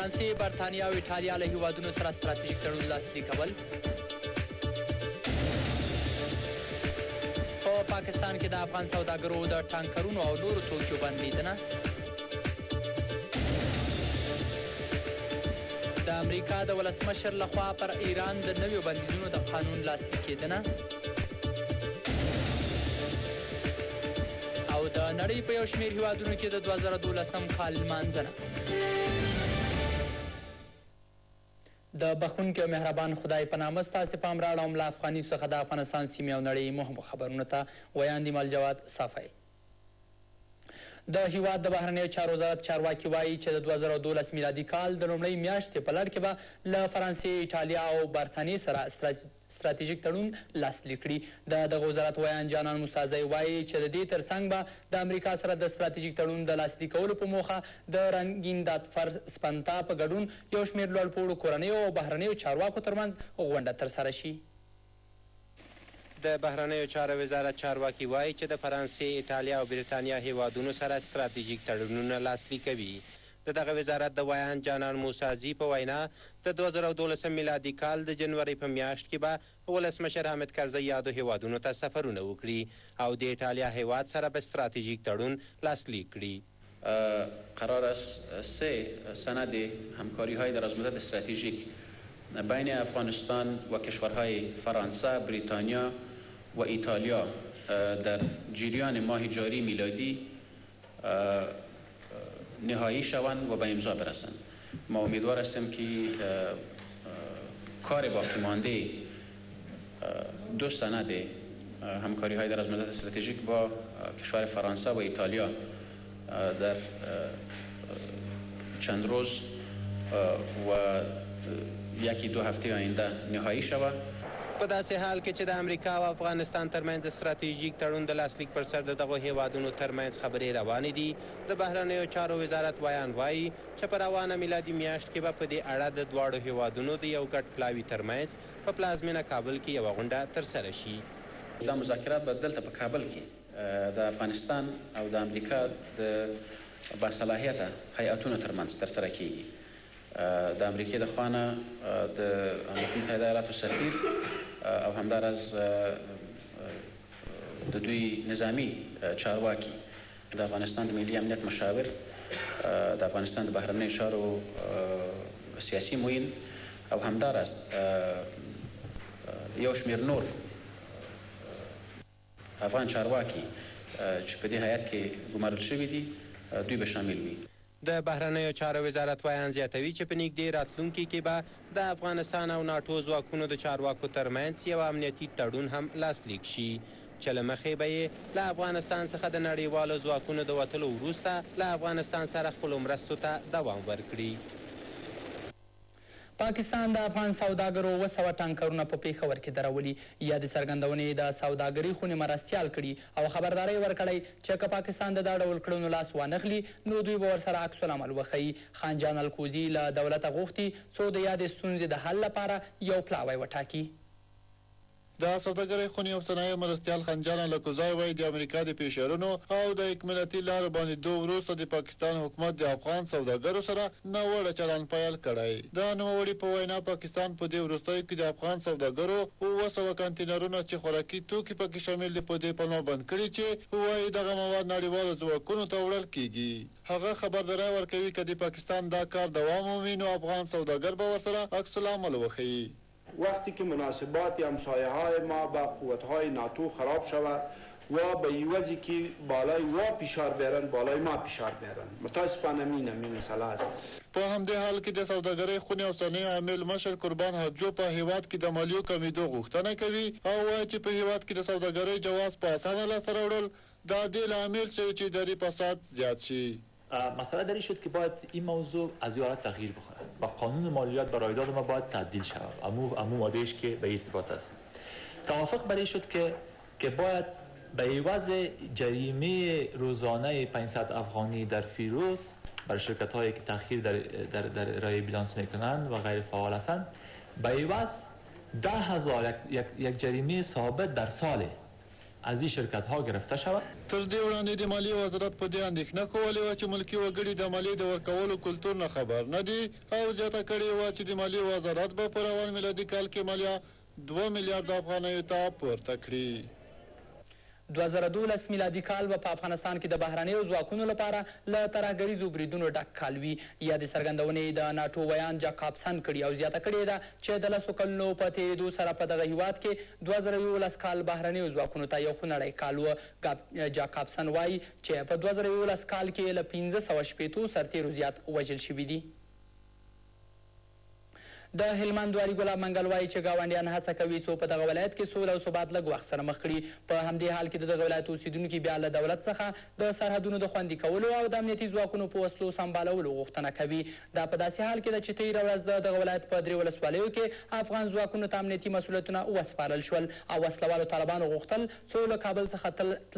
فرانسې، برطانیه او ایټالیا له هیوادونو سره ستراتیژیک تړون لاسلیک کول. په پاکستان کې د افغان سوداګرو د ټانکرونو او نورو توکیو بندېدنه. د امریکا د ولسمشر لخوا پر ایران د نویو بندیزونو د قانون لاسلیک کېدنه. او د نړۍ په یو شمېر هیوادونو کې د 2012 کال لمانځنه. د بخښونکي او مهربان خدای په نامه ستاسې پام راوړم له افغاني څخه د افغانستان سیمې او نړۍ مهمو خبرونو ته. ویاند ایمل جواد صافی. د هیواد د بهرنیو چارو وزارت چارواکي وایي چې د 2012 میلادي کال د لومړۍ میاشتې په لړ کې به له فرانسې، ایټالیا او برطانیې سره ستراتیژیک تړون لاسلیک کړي. د دغه وزارت ویاند جانان موسازی وایي چې د دې ترڅنګ به د امریکا سره د ستراتیژیک تړون د لاسلیک کولو په موخه د رنګین داتفر سپنتا په ګډون یو شمېر لوړپوړو کورنیو او بهرنیو چارواکو ترمنځ غونډه ترسره شي. د بهرنیو چارو وزارت چارواکي وایي چې د فرانسې، ایټالیا او بریتانیا هیوادونو سره ستراتیژیک تړونونه لاسلیک کوي. د دغه وزارت د ویاند جانان موسازي په وینا د 2012 میلادي کال د جنوري په میاشت کې به ولسمشر حامد کرزي یادو هیوادونو ته سفرونه وکړي او د ایټالیا هیواد سره به ستراتیژیک تړون لاسلیک کړي. قرار است 3 سند همکاری‌های درازمدت استراتژیک بین افغانستان و کشورهای فرانسه، بریتانیا و ایتالیا در جریان ماه جاری میلادی نهایی شوند و به امضا برسند. ما امیدوار هستیم که کار باقی مانده 2 سند همکاری های درازمدت استراتژیک با کشور فرانسه و ایتالیا در چند روز و 1-2 هفته آینده نهایی شود. په داسې حال کې چې د امریکا او افغانستان ترمنځ د ستراتیژیک تړون د لاسلیک پر سر د دغو هیوادونو ترمنځ خبرې روانې دي. د بهرنیو چارو وزارت ویاند وایي چې په روانه میلادي میاشت کې به په دې اړه د دواړو هیوادونو د یو ګډ پلاوي ترمنځ په پلازمینه کابل کې یوه غونډه ترسره شي. دا مذاکرات به دلته په کابل کې د افغانستان او د امریکا د باصلاحیته هیئتونو ترمنځ ترسره کیږي. د امریکې د خوا نه د امریکا متحده ایالاتو سفیر او همداراز د دوی نظامی چارواکي، د افغانستان د ملي امنیت مشاور، د افغانستان د بهرنیو چارو سیاسي معین او همداراز یو شمېر نور افغان چارواکي چې په دې هیئت کې ګمارل شوي دي دوی به شامل وي. د بهرنیو چارو وزارت ویاند زیاتوي چې په نږدې راتلونکي کې به د افغانستان او ناټو ځواکونو د چارواکو ترمنځ یو امنیتي تړون هم لاسلیک شي چې له مخې به یې له افغانستان څخه د نړیوالو ځواکونو د وتلو وروسته له افغانستان سره خپلو مرستو ته دوام ورکړي. پاکستان د افغان سوداګرو 200 ټانکرونه په پیښور کې درولي. یادې څرګندونې د سوداګرۍ خونې مرستیال کړي او خبرداری ورکړی چې که پاکستان د دا ډول کړنو لاس وانخلي نو دوی به ورسره عکس العمل وښیي. خان جان الکوزي له دولته غوښتي څو د یادې ستونزې د حل لپاره یو پلاوی وټاکي. د سوداګرۍ خونې او صنایعو مرستیال خنجان الکوزی وایي د امریکا د فشارونو او د اکمالاتي لارو باندې وروسته د پاکستان حکومت د افغان سوداګرو سره ناوړه چلند پیل کړی. د نوموړي په وینا پاکستان په دې وروستیو کې د افغان سوداګرو 200 کانتینرونه چې خوراکي توکي پکې شامل دي په دې پلمه بند کړي چې وایي دغه مواد نړیوالو ځواکونو ته وړل کیږي. هغه خبرداری ورکوي که د پاکستان دا کار دوام ومومي نو افغان سوداګر به ورسره عکس العمل وښیي. وقتی که مناسبات همسایه‌های ما با قوت‌های ناتو خراب شود و به عوضی که بالای وا فشار بیارن بالای ما فشار بیارن متاسفانه این مسئله است. په همدې حال کې د سوداګرۍ خونې او صنایعو عامل مشر قربان حجو په هیواد کې د مالیو کمیدو غوښتنه کوي او وایي چې په هیواد کې د سوداګرۍ جواز په اسانه لاسته راوړل دا دې لامل شوی چې اداري فساد زیاد شي. مسئله در این شد که باید این موضوع از یه حالت تغییر بخوره و قانون مالیات بر عایدات ما باید تعدیل شود. امو مادهش که به ارتباط است. توافق بر این شد که باید به عوض جریمه روزانه 500 افغانی در فیروز برای شرکت هایی که تأخیر در ارائه بیلانس میکنند و غیر فعال هستند به عوض 10,000 یک جریمه ثابت در ساله از این شرکت ها گرفته شود. تر دې وړاندې د مالیې وزارت په دې اندېښنه کولې وه چې ملکي وګړي د مالیې د ورکولو کلتور نه خبر نه دي او زیاته کړې وه چې د مالیې وزارت به په روان میلادي کال کې مالیه 2 میلیارده افغانیو ته پورته کړي. 2012 میلادي کال به په افغانستان کې د بهرنیو ځواکونو لپاره له ترهګریزو بریدونو ډک کال وي. یا د څرګندونې د ناټو ویان جاکابسن کړي او زیاته کړې ده چې د 10 کلونو په تېرېدو سره په دغه هیواد کې 2011 کال بهرنیو ځواکونو ته یو خونړی کال و. جاکابسن وایي چې په 2011 کال کې له 560 سرتیرو زیات وژل شوي دي. د هلمند والي ګلاب منګل وایي چې ګاونډیان هڅه کوي څو په دغه ولایت کې سوله او ثبات لږ وخت سره مخ کړي. په همدې حال کې د دغه ولایت اوسیدونکي بیا له دولت څخه د سرحدونو د خوندي کولو او د امنیتي ځواکونو په وسلو سمبالولو غوښتنه کوي. دا په داسې حال کې ده چې تېره ورځ د دغه ولایت په 3 ولسوالیو کې افغان ځواکونو ته امنیتي مسؤلیتونه وسپارل شول او وسلوالو طالبانو غوښتل څو له کابل څخه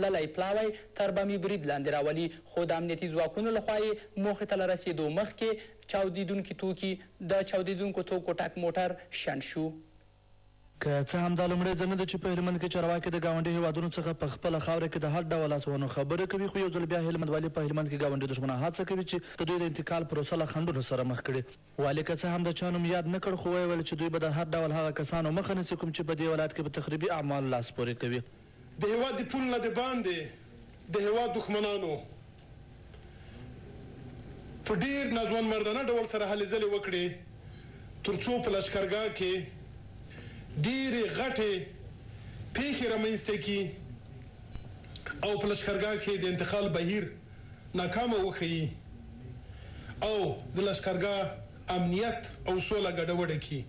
تللی پلاوی تر بمي برید لاندې راولي، خو د امنیتي ځواکونو لخوا یې موخې ته له رسېدو مخکې چاودیدونکي توکي د چاودیدونکو توکو ټک موټر شنډ شو. که څه هم دا لومړی ځل نه ده چې په هلمند کې چارواکي د ګاونډي هیوادونو څخه په خپله خاوره کې د هر ډول لاسوهنو خبرې کوي، خو یو ځل بیا هلمند والي په هلمند کې ګاونډي دښمنان هڅه کوي چې د دوی د انتقال پروسه له خنډونو سره مخ کړي. والي که څه هم د چا نوم یاد نه کړ، خو ویل چې دوی به د هر ډول هغه کسانو مخه نیسي کوم چې په دې ولایت کې په تخریبي اعمالو لاس پورې کوي. د هیواد د پول نه د باندې د هیواد دښمنانو په ډېر ناځوان مردانه ډول سره هلې ځلې وکړې تر څو په لشکرګاه کې ډېرې غټې پیښې رامنځته کړي او په لشکرګاه کې د انتقال بهیر ناکامه وښیي او د لشکرګاه امنیت او سوله ګډوډه کړي.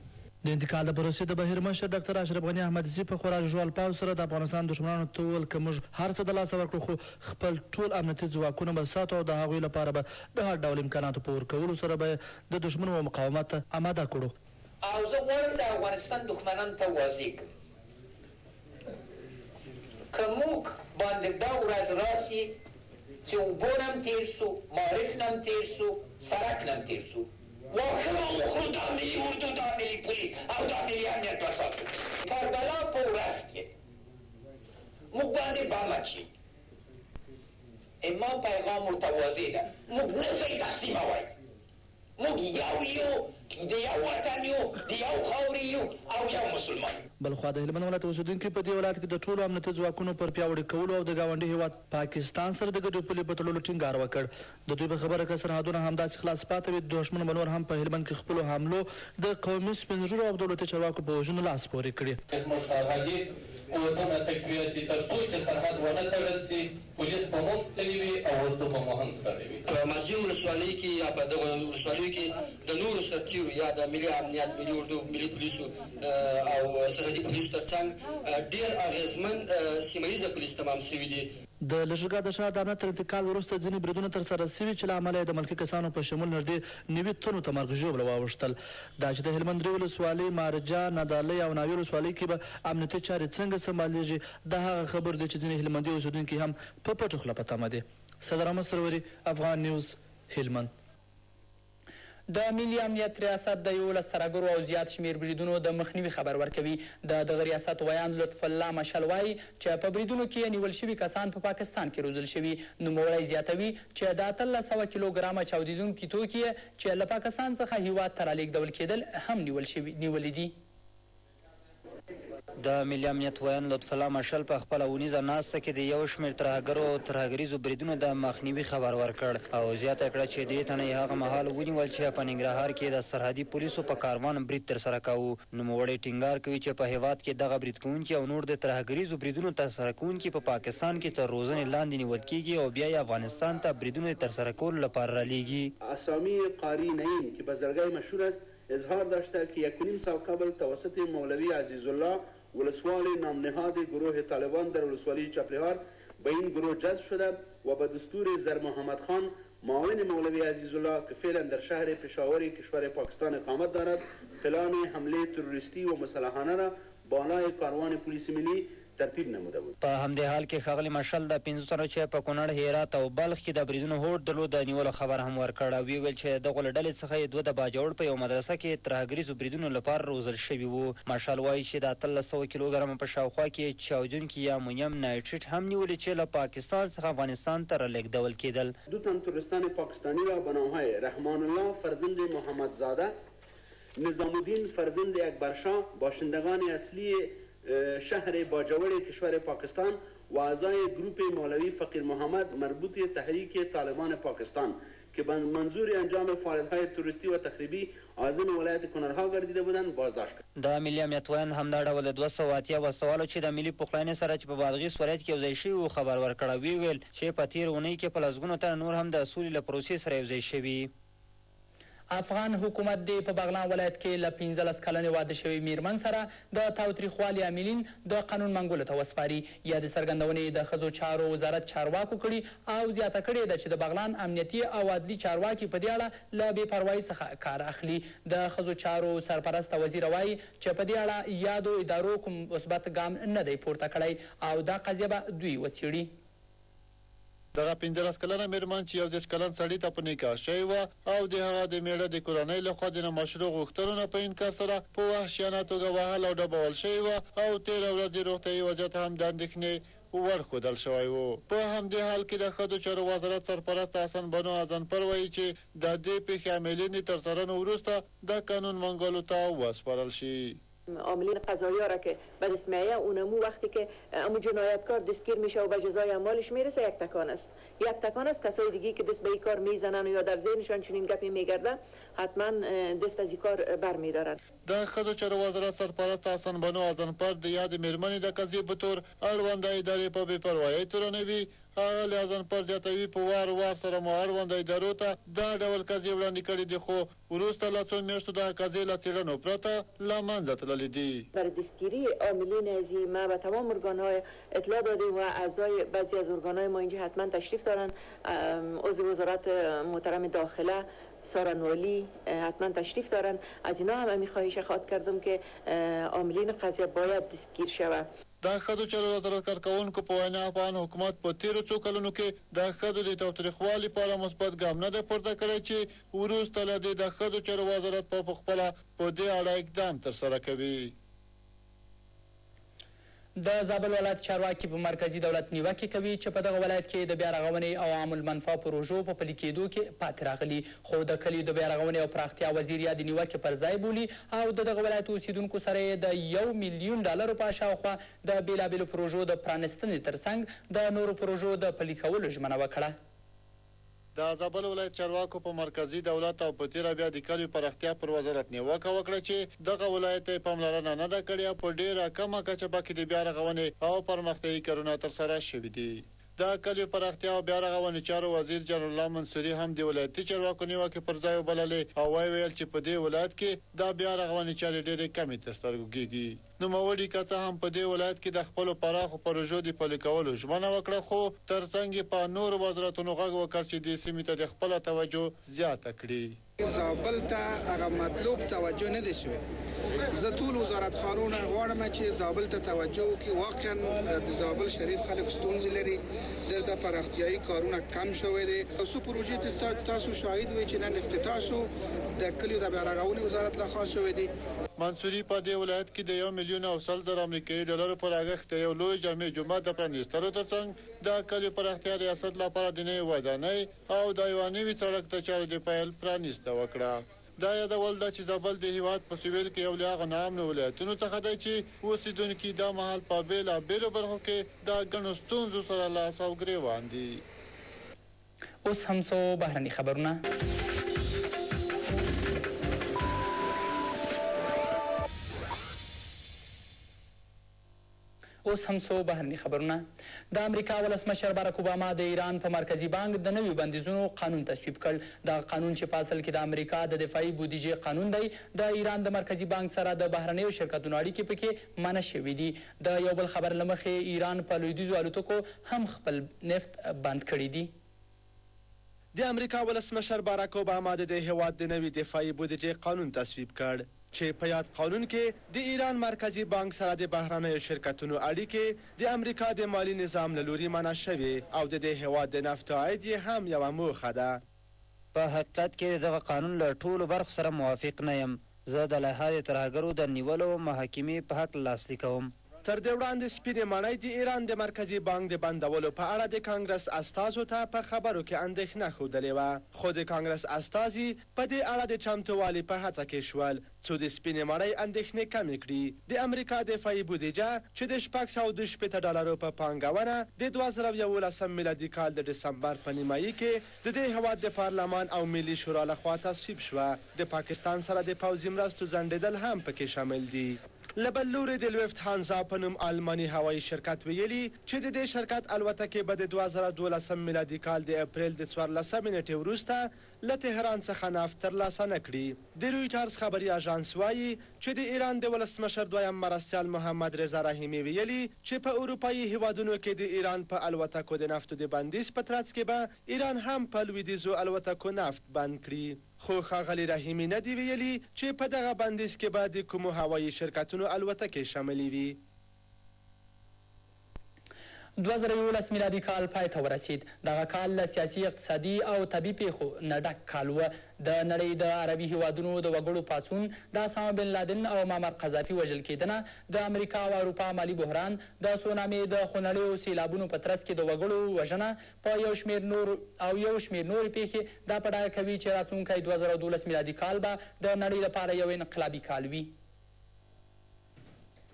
د انتقال د پروسې د بهیر مشر ډاکټر اشرف غني احمدزي په خورا ژور الفاظو سره د افغانستان دښمنانو ته وویل که موږ هر څه د لاسه ورکړو خو خپل ټول امنیتي ځواکونه به ساتو او د هغوی لپاره به د هر ډول امکاناتو په ورکولو سره به د دښمنو مقاومت ته آماده کړو. او زه غواړم د افغانستان دښمنانو ته واضح کړم که موږ باندې دا ورځ راسي چې اوبو نه هم تېر سو، معارف نه هم تېر سو، سړک نه هم تېر سو، واښه به وخورو دا ملي اردو، دا ملي پولي او دا ملي امنیت به ساتو. کربلا په ورځ کې موږ باندې بم اچي، ما پیغام ورته واضح ده، موږ نه سئ تقسیموئ، موږ یو یو د یو وطن یو د یو خاورې یو او یو مسلمان. بلخوا د هلمند ولایت اوسیدونکي په دې ولایت کې د ټولو امنیتي ځواکونو پر پیاوړي کولو او د ګاونډي هیواد پاکستان سره د ګډو پولې په تړلو ټینګار وکړ. د دوی په خبره که سرحدونه همداسې خلاص پاتې وي، دښمن به نور هم په هلمند کې خپلو حملو د قومي سپین ږیرو او دولتي چارواکو په وژنو لاس پورې کړي. قوتونه تقویه شي تر څو چې سرحد ونه تړل شي، پولیس به هم ستړي وي او اردو به هم ستړي وي. په مازیم ولسوالۍ کې یا په دغو ولسوالیو کې د نورو سرتیرو یا د ملي امنیت، ملي اردو، ملي پولیسو او سرحدي پولیسو ترڅنګ ډېر اغېزمن سیمه ییزه پولیس تمام شوي دي. د لښکرګاه د ښار د امنیت تر انتقال وروسته ځینې بریدونه ترسره شوي چې له امله یې د ملکي کسانو په شمول نږدې 90 تنو ته مرګ ژوبله واوښتل. دا چې د هلمند 3 ولسوالۍ مارجه، نادالۍ او ناوې ولسوالۍ کې به امنیتي چارې څنګه سمبالیږي دا هغه خبر دی چې ځینې هلمندي اوسېدونکي هم په پټو خوله په تمه دي. صدر احمد سروري، افغان نیوز، هلمند. د ملي امنیت ریاست د 11 ترهګرو او زیات شمېر بریدونو د مخنیوي خبر ورکوي. د دغه ریاست ویان لطف الله مشل وایي چې په بریدونو کې نیول شوي کسان په پاکستان کې روزل شوي. نوموړی زیاتوي چې د 1300 کیلوګرامه چاودیدونکي توکي چې له پاکستان څخه هیواد ته رالېږدول کېدل هم نیولي دي. د ملي امنیت ویان لطف الله مشل په خپله اونیزه ناسته کې د یو شمېر ترهګرو او ترهګریزو بریدونو د مخنیوي خبر ورکړ او زیاته کړه چې دې تنه یې هغه مهال ونیول چې په ننګرهار کې د سرحدي پولیسو په کاروان برید ترسره کوو. نوموړی ټینګار کوي چې په هیواد کې دغه برید کوونکي او نور د ترهګریزو بریدونو ترسره کوونکي په پاکستان کې تر روزنې لاندې نیول کېږي او بیا یې افغانستان ته بریدونه ترسره کولو لپاره رالیږي. اسامی قاری نعیم که بازرگاه مشهور است اظهار داشته که 1.5 سال قبل توسط مولوی عزیزالله ولسوال نامنهاد گروه طالبان در ولسوالی چپرهار به این گروه جذب شده و به دستور زر محمد خان معاون مولوی عزیزالله که فعلا در شهر پشاور کشور پاکستان اقامت دارد پلان حمله تروریستی و مسلحانه را بالای کاروان پلیس ملی ترتیب نموده بود. په همدې حال کې ښاغلي مشل د 15 تنو چې په کونړ، هرات او بلخ کې د بریدونو هوډ درلود د نیولو خبر هم ورکړ او ویل چې دغه ډلې څخه یې 2 د باجوړ په یو مدرسه کې ترهګریزو بریدونو لپاره روزل شوي وو. مشل وایي چې د 1300 کیلوګرام په شاوخوا کې چاودونکي یا امونیم نایتریت هم نیولي چې له پاکستان څخه افغانستان ته رالیږدول کېدل. 2 تن تروریستان پاکستانی را به نامهای رحمان الله فرزند محمدزاده، نظام الدین فرزند اکبرشاه، باشندگان اصلی شهر باجوړ کشور پاکستان و اعضای گروپ مولوی فقیر محمد مربوط تحریک طالبان پاکستان که به منظور انجام فعالیت‌های توریستی و تخریبی عازم ولایت کنرها گردیده بودند بازداشت کرد. د ملي امنیت ویان همدا ډول 280 وسوالو چې د ملي پخلاینې سره چې په بادغیس ولایت کې یوځای شوي وو خبر ورکړ. ویل چې په تېره اونۍ کې په لسګونو تنه نور هم د سولې له پروسې سره یوځای شوي. افغان حکومت د په بغلان ولایت کې له 15 کلنې واده شوي میرمن سره د تاوتریخوالي عاملین د قانون منګولو ته وسپاري. یا د څرګندونې د ښځو چارو وزارت چارواکو کړي او زیاته کړې ده چې د بغلان امنیتي او عدلي چارواکي په دې اړه له بې پروایۍ څخه کار اخلي. د ښځو چارو سرپرسته وزیره وایي چې په دې اړه یادو ادارو کوم مثبت ګام نه دی پورته کړی او دا قضیه به دوی وڅېړي. دغه 15 کلنه میرمن چې 11 کلن سړي ته په نکاح شوې وه او د هغه د میړه د کورنۍ لخوا د نامشروع غوښتنو نه په انکار سره په وحشیانه توګه وهل او ډبول شوې وه او 13 ورځې روغتیایي وضعیت هم د اندېښنې وړ ښودل شوی و. په همدې حال کې د ښځو چارو وزارت سرپرست حسن بنو ازنپر وایي چې د دې پیښې عاملین د ترسره وروسته د قانون منګولو ته وسپارل شي. عاملین قضایی ها را که به دست میآید اونمو وقتی که امو جنایتکار دستگیر میشه و به جزای اعمالش میرسه یک تکان است. یک تکان است. کسای دیگه که دست به این کار میزنن یا در ذهنشان چنین گپی میگرده حتما دست از این کار برمیدارن. د ښځو چارو وزارت سرپرست حسن بنو ازنپر د یاد میرمنې د قضیې په تور اړونده ادارې په بې پروایۍ تورنوي. ښاغلي ازنپر زیاتوي په وار وار سره مو اړونده ادارو ته دا ډول قضیې وړاندې کړي دي خو وروسته له څو میاشتو د قضیې له څېړنو پرته له منځه تللي دي. برای دستگیری عاملین از ما به تمام ارگان‌های اطلاع دادیم و اعضای بعضی از ارگان‌های ما اینجا حتما تشریف دارن. عضو وزارت محترم داخله سارا نولی حتما تشریف دارن. از اینا هم همین خواهش خواهد کردم که عاملین قضیه باید دستگیر شود. د ښځو چارو وزارت کارکوونکو په وینا افغان حکومت په تیرو څو کلونو کې د ښځو د تاوتریخوالي په اړه مثبت ګام نه دی پورته کړی چې وروسته له دې د ښځو چارو وزارت په خپله په دې اړه اقدام ترسره کوي. د زابل ولایت چارواکي په مرکزي دولت نیوکې کوي چې په دغه ولایت کې د بیا رغونې او عام المنفعه پروژو په پلي کېدو کې پاتې راغلي خو د کلیو د بیا رغونې او پراختیا وزیر یا د نیوکې پر ځای بولي او د دغه ولایت اوسیدونکو سره یې د $1 میلیون په شاوخوا د بېلابېلو پروژو د پرانستنې ترڅنګ د نورو پروژو د پلي کولو ژمنه وکړه. د زابل ولایت چارواکو په مرکزي دولت او په تیره بیا د کلیو پراختیا پر وزارت نیوکه وکړه چې دغه ولایت ته پاملرنه نه ده کړې او په ډېره کمه کچه پکې د بیا رغونې او پرمختیایي کارونه ترسره شوي دي. د کلیو پراختیا او بیا رغونې چارو وزیر جلال الله منصوري هم د ولایتي چارواکو نیوکې پر ځای وبللې او ویل چې په دې ولایت کې د بیا رغونې چارې ډېرې کمې تر سترګو کېږي. نوموړي که څه هم په دې ولایت کې د خپلو پراخو پروژو د پلي کولو ژمنه وکړه خو ترڅنګ یې په نورو وزارتونو غږ وکړ چې دې سیمې ته د خپله توجه زیاته کړي. زابل ته هغه مطلوب توجه نه دی شوی. زه ټول وزارت خانونه غواړم چې زابل ته توجه وکړي. واقعا د زابل شریف خلک ستونزې لري. دلته پراختیایي کارونه کم شوی دی. څو پروژې تاسو شاهد وئ چې نن افتتاح شو د کلیو د بیا رغونې وزارت لخوا شوی دی. منصوري په دې ولایت کې د $1 میلیون او 100,000 امریکایي ډالرو په لګښت د یو لوی جامع جومات د پرانیستلو ترڅنګ د کلیو پراختیا ریاست لپاره د نوې ودانۍ او د یوه نوي سړک د چارو د پیل پرانیسته وکړه. دا یادول ده چې زابل د هیواد په سویل کې یو له هغه ناامنو ولایتونو څخه دی چې اوسېدونکي دا مهال په بېلابېلو برخو کې د ګڼو ستونزو سره لاس او ګرېوان دي. اوس هم څو بهرني خبرونه. د امریکا ولسمشر باراک اوباما د ایران په مرکزي بانک د نویو بندیزونو قانون تصویب کړ. دا قانون چې په اصل کې د امریکا د دفاعي بودیجې قانون دی د ایران د مرکزي بانک سره د بهرنیو شرکتونو اړیکې پکې منع شوي دي. د یو بل خبر له مخې ایران په لویدیځو الوتکو هم خپل نفت بند کړي دي. د امریکا ولسمشر باراک اوباما د دې هیواد د نوي دفاعي بودیجې قانون تصویب کړ چې په یاد قانون کې د ایران مرکزی بانک سره د بهرنیو شرکتونو اړیکې د امریکا د مالی نظام له لوري منع شوې او د دې هیواد د نفتو عاید یې هم یوه موخه ده. په حقیقت کې دغه قانون له ټولو برخو سره موافق نه یم. زه د لایحه د ترهګرو د نیولو محاکمې په حق لاسلیک کوم. تر دې وړاندې سپینې ماڼۍ د ایران د مرکزي بانک د بندولو په اړه د کانګرس استازو ته په خبرو کې اندېښنه ښودلې وه، خو د کانګرس استازي په دې اړه د چمتووالي په هڅه کې شول څو د سپینې ماڼۍ اندېښنې کمې کړي. د امریکا دفاعي بودیجه چې د $620 په پانګونه د 2011 میلادي کال د ډسمبر په نیمایي کې د دې هېواد د پارلمان او ملي شورا لخوا تصویب شوه. د پاکستان سره د پوځي مرستو ځنډېدل هم پکې شامل دي. له بل لورې د لوفت هانزا په نوم آلماني هوایي شرکت ویلي چې د دې شرکت الوتکې به د 2012 میلادي کال د اپریل د 14 نیټې وروسته له تهران څخه نفت ترلاسه نه کړي. د رویټرز خبري اژانس وایي چې د ایران د ولسمشر دویم مرستیال محمد رضا رحیمي ویلي چې په اروپایي هیوادونو کې د ایران په الوتکو د نفتو د بندیز په ترڅ کې به ایران هم په لویدیځو الوتکو نفت بند کړي. خو ښاغلي رحیمي نه دي ویلي چې په دغه بندیز کې به د کومو هوایي شرکتونو الوتکې شاملې وي. 2011 میلادي کال پای ته ورسید. دغه کال له سیاسي، اقتصادي او طبي پیښو نه ډک کال و. د نړۍ د عربي هیوادونو د وګړو پاڅون، د اسامه بن لادن او معمر قذافي وژل کېدنه، د امریکا او اروپا مالي بحران، د سونامي د خونړیو سیلابونو په ترڅ کې د وګړو وژنه په یو شمېر نورې پیښې دا په ډاګه کوي چې راتلونکی 2012 میلادي کال به د نړۍ لپاره یو انقلابي کال وي.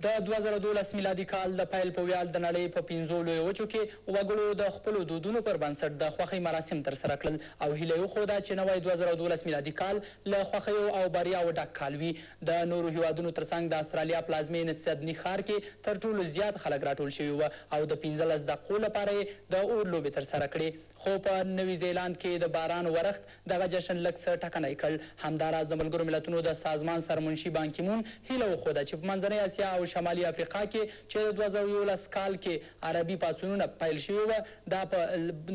د 2012 میلادي کال د پیل په ویال د نړۍ په 5 لویو وچو کې وګړو د خپلو دودونو پر بنسټ د خوښۍ مراسم ترسره کړل او هیله یې وښوده چې نوی 2012 میلادي کال له خوښیو او بریاو ډک کال وي. د نورو هیوادونو ترڅنګ د استرالیا پلازمینې سدني ښار کې تر ټولو زیات خلک راټول شوي وو او د 15 دقیقو لپاره یې د اور لوبې ترسره کړې. خو په نوي زیلاند کې د باران ورښت دغه جشن لږ څه ټکنی کړ. همداراز د ملګرو ملتونو د سازمان سرمنشي بان کی مون هیله وښوده چې په منځنۍ اسیا او شمالي افریقا کې چې د 2011 کال کې عربي پاڅونونه پیل شوي وه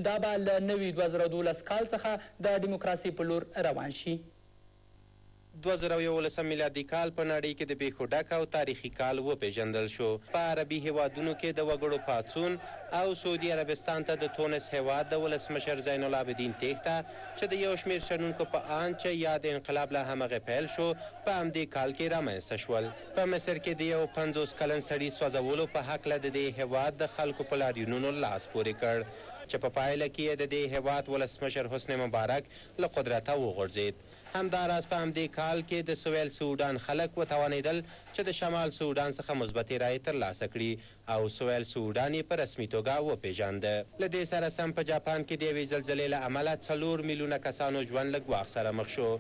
دا به له نوي 2012 کال څخه د ډیموکراسۍ په لور روان شي. 2011 میلادي کال په نړۍ کې د پیښو ډک او تاریخي کال وپېژندل شو. په عربي هیوادونو کې د وګړو پاڅون او سعودي عربستان ته د تونس هیواد د ولسمشر زین العابدین تېښته چې د یو شمېر شنونکو په آن چې یا د انقلاب له همغې پیل شو په همدې کال کې رامنځته شول. په مصر کې د یو 50 کلن سړي سوځولو په هکله د دې هیواد د خلکو په لاریونونو لاس پورې کړ چې په پایله کې د دې هیواد ولسمشر حسن مبارک له قدرته وغورځېد. همداراز په همدې کال کې د سویل سودان خلک وتوانېدل چې د شمال سودان څخه مثبتې رایې ترلاسه کړي او سویل سودان یې په رسمي توګه وپېژانده. له دې سره سم په جاپان کې د یوې زلزلې له امله 4 میلیونه کسانو ژوند له ګواښ سره مخ شو.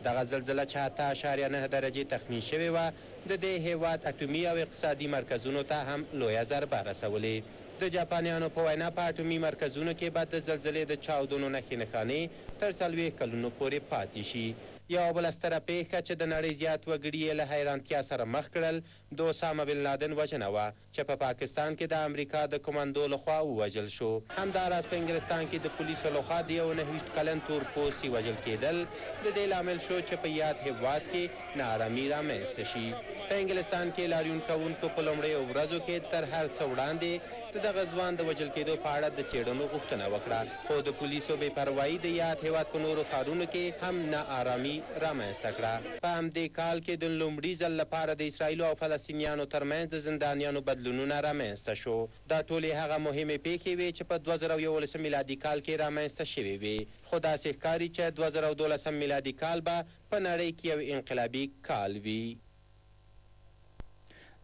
دغه زلزله چې 8.9 درجې تخمین شوې وه د دې هیواد اټومي او اقتصادي مرکزونو ته هم لویه ضربه رسولې. د جاپانیانو په وینا په اټومي مرکزونو کې به د زلزلې د چاودنو نښې نښانې تر 40 کلونو پورې پاتې شي. یوه بله ستره پیښه چې د نړۍ زیات وګړي یې له حیرانتیا سره مخ کړل د اسامه بن لادن وژنه وه چې په پاکستان کې د امریکا د کماندو لخوا ووژل شو. همداراز په انګلستان کې د پولیسو لخوا د 29 کلن تور پوستي وژل کېدل د دې لامل شو چې په یاد هېواد کې ناارامي رامنځته شي. په انګلستان کې لاریون کوونکو په لومړیو ورځو کې تر هر څه وړاندې د دغه ځوان د وژل کېدو په اړه د څېړنو غوښتنه وکړه خو د پولیسو بې پروایي د یاد هېواد په نورو ښارونو کې هم ناارامي رامنځته کړه. په همدې کال کې د لومړي ځل لپاره د اسرائیلو او فلسطینیانو ترمنځ د زندانیانو بدلونونه رامنځته شو. دا ټولې هغه مهمې پیښې وې چې په 2011 میلادي کال کې رامنځته شوې وې. خو داسې ښکاري چې 2012 میلادي کال به په نړۍ کې یو انقلابي کال وي.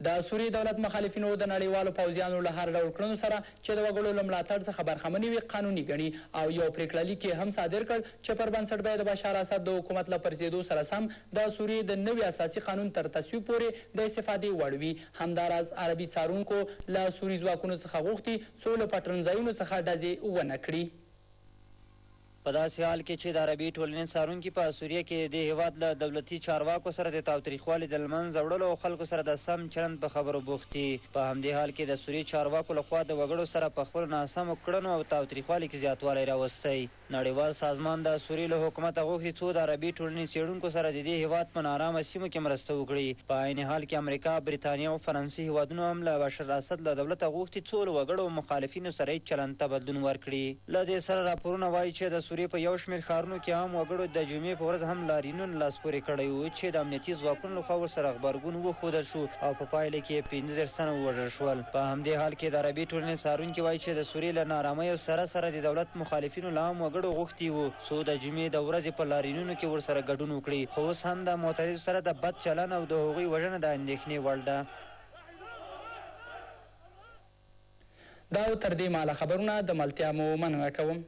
د سوریې دولت مخالفینو د نړیوالو پوځیانو له هر ډول کړنو سره چې د وګړو له ملاتړ څخه برخمنې وي قانوني ګڼي او یو پرېکړه لیک یې هم صادر کړ چې پر بنسټ به د بشار اسد د حکومت له پرځېدو سره سم د سوریې د نوي اساسي قانون تر تصویب پورې د استفادې وړ وي. همداراز عربي څارونکو له سوري ځواکونو څخه غوښتي څو له پټرنځایونو څخه ډزې ونه کړي. په داسې حال کې چې د عربي ټولنې څارونکي په سوریه کې د هیواد له دولتي چارواکو سره د تاوتریخوالي د لمنځه وړلو او خلکو سره د سم چلند په خبرو بوخت دي. په همدې حال کې د سوریې چارواکو لخوا د وګړو سره په خپلو ناسمو کړنو او تاوتریخوالي کې زیاتوالی راوستی. نړیوال سازمان د سوریې له حکومته غوښتي څو د عربي ټولنې څېړونکو سره د دې هیواد په نارامه سیمو کې مرسته وکړي. په عین حال کې امریکا، بریتانیا او فرانسې هیوادونو هم له بشر الاسد له دولته غوښتي څو له وګړو او مخالفینو سره یې چلند ته بدلون ورکړي. له دې سره راپورونه وایي چې د سوریې په یو شمېر ښارونو کې هم وګړو د جمعې په ورځ هم لاریونونه لاس پورې کړی و چې د امنیتي ځواکونو لخوا ورسره غبرګون وښودل شو او په پایله کې 15 تنه ووژل شول. په همدې حال کې د عربي ټولنې څارونکي وایي چې د سوریې له نارامیو سره سره د دولت مخالفینو لا هم وګړو غوښتي وو څو د جمعې د ورځې په لاریونونو کې ورسره ګډون وکړي، خو اوس هم د معترضو سره د بد چلن او د هغوی وژنه د اندېښنې وړ ده. دا تر دې مهاله خبرونه د ملتیا مو مننه کوم.